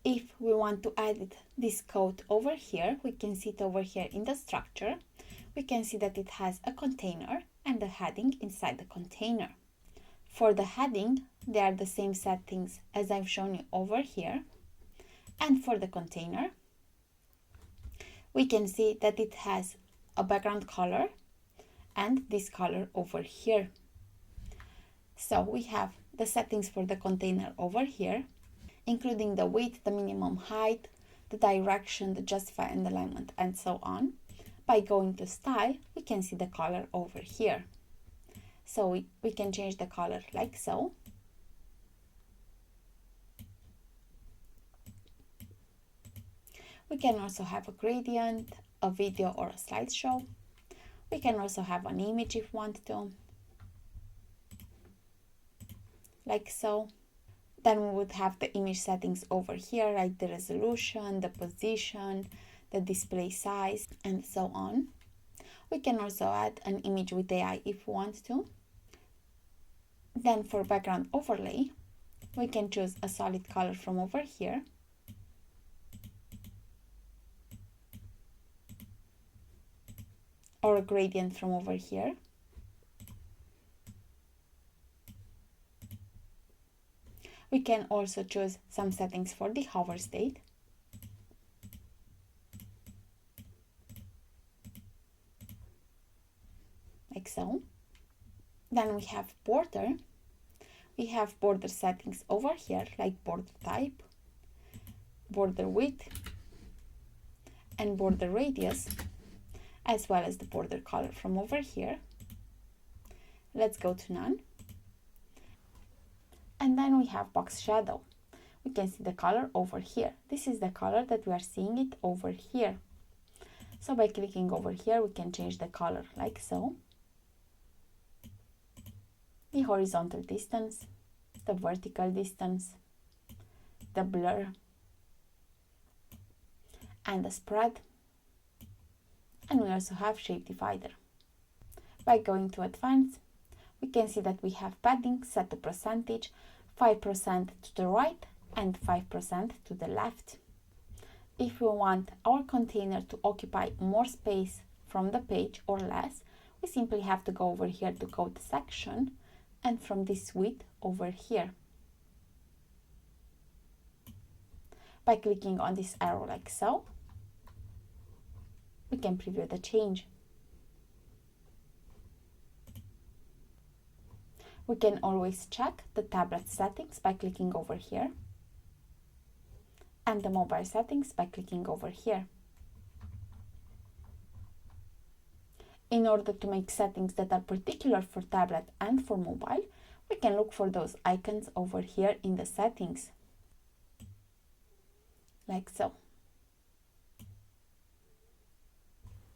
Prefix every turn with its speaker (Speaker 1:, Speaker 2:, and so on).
Speaker 1: If we want to add this code over here, we can see it over here in the structure. We can see that it has a container and a heading inside the container. For the heading, they are the same settings as I've shown you over here. And for the container, we can see that it has a background color and this color over here. So we have the settings for the container over here, including the width, the minimum height, the direction, the justify and alignment, and so on. By going to style, we can see the color over here. So we can change the color like so. We can also have a gradient, a video or a slideshow. We can also have an image if we want to, like so. Then we would have the image settings over here, like the resolution, the position, the display size, and so on. We can also add an image with AI if we want to. Then for background overlay, we can choose a solid color from over here. Or a gradient from over here. We can also choose some settings for the hover state. Like so. Then we have border. We have border settings over here, like border type, border width, and border radius, as well as the border color from over here. Let's go to none. And then we have box shadow. We can see the color over here. This is the color that we are seeing it over here. So by clicking over here, we can change the color like so. The horizontal distance, the vertical distance, the blur, and the spread. And we also have shape divider. By going to advanced, we can see that we have padding set to percentage, 5% to the right and 5% to the left. If we want our container to occupy more space from the page or less, we simply have to go over here to code section and from this width over here. By clicking on this arrow like so, we can preview the change. We can always check the tablet settings by clicking over here and the mobile settings by clicking over here. In order to make settings that are particular for tablet and for mobile, we can look for those icons over here in the settings, like so.